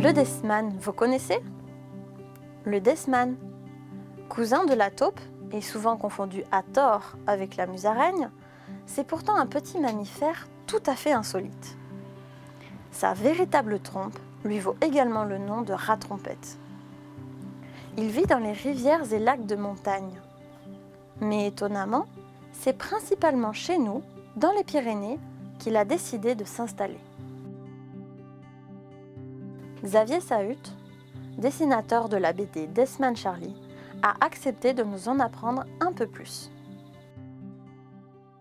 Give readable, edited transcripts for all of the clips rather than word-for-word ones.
Le desman, vous connaissez? Le desman, cousin de la taupe et souvent confondu à tort avec la musaraigne, c'est pourtant un petit mammifère tout à fait insolite. Sa véritable trompe lui vaut également le nom de rat-trompette. Il vit dans les rivières et lacs de montagne. Mais étonnamment, c'est principalement chez nous, dans les Pyrénées, qu'il a décidé de s'installer. Xavier Sahut, dessinateur de la BD Desman Charlie, a accepté de nous en apprendre un peu plus.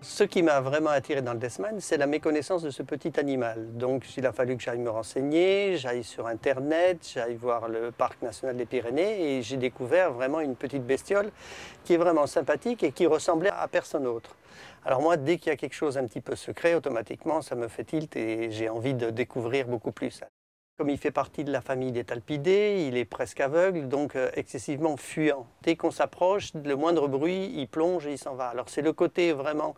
Ce qui m'a vraiment attiré dans le desman, c'est la méconnaissance de ce petit animal. Donc il a fallu que j'aille me renseigner, j'aille sur Internet, j'aille voir le Parc national des Pyrénées et j'ai découvert vraiment une petite bestiole qui est vraiment sympathique et qui ressemblait à personne d'autre. Alors moi, dès qu'il y a quelque chose un petit peu secret, automatiquement, ça me fait tilt et j'ai envie de découvrir beaucoup plus. Comme il fait partie de la famille des talpidés, il est presque aveugle, donc excessivement fuyant. Dès qu'on s'approche, le moindre bruit, il plonge et il s'en va. Alors c'est le côté vraiment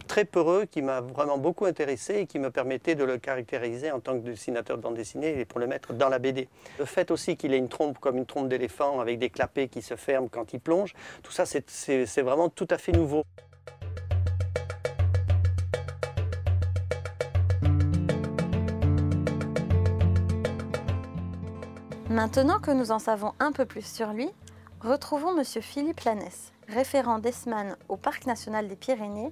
très peureux qui m'a vraiment beaucoup intéressé et qui me permettait de le caractériser en tant que dessinateur de bande dessinée et pour le mettre dans la BD. Le fait aussi qu'il ait une trompe comme une trompe d'éléphant avec des clapets qui se ferment quand il plonge, tout ça c'est vraiment tout à fait nouveau. Maintenant que nous en savons un peu plus sur lui, retrouvons Monsieur Philippe Lanès, référent desman au Parc national des Pyrénées,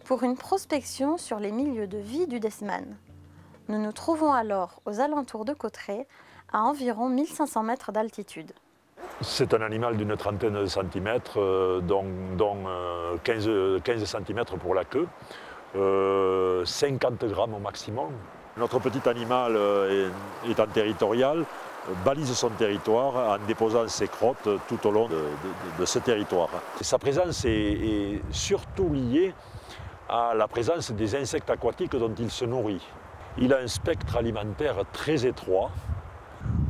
pour une prospection sur les milieux de vie du desman. Nous nous trouvons alors aux alentours de Cauterets, à environ 1500 mètres d'altitude. C'est un animal d'une trentaine de centimètres, dont 15 cm pour la queue, 50 grammes au maximum. Notre petit animal étant territorial, balise son territoire en déposant ses crottes tout au long de ce territoire. Et sa présence est surtout liée à la présence des insectes aquatiques dont il se nourrit. Il a un spectre alimentaire très étroit.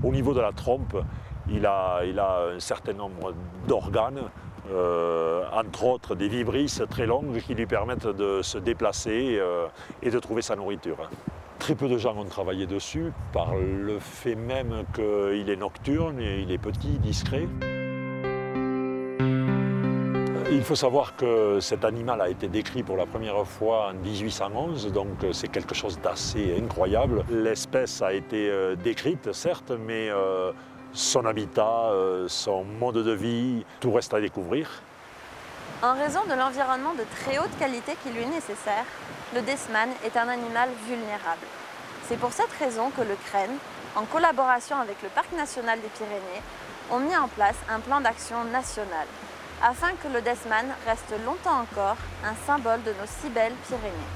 Au niveau de la trompe, il a un certain nombre d'organes, entre autres des vibrisses très longues qui lui permettent de se déplacer et de trouver sa nourriture. Très peu de gens ont travaillé dessus par le fait même qu'il est nocturne et il est petit, discret. Il faut savoir que cet animal a été décrit pour la première fois en 1811, donc c'est quelque chose d'assez incroyable. L'espèce a été décrite, certes, mais son habitat, son mode de vie, tout reste à découvrir. En raison de l'environnement de très haute qualité qui lui est nécessaire, le desman est un animal vulnérable. C'est pour cette raison que le CREN, en collaboration avec le Parc national des Pyrénées, ont mis en place un plan d'action national, afin que le desman reste longtemps encore un symbole de nos si belles Pyrénées.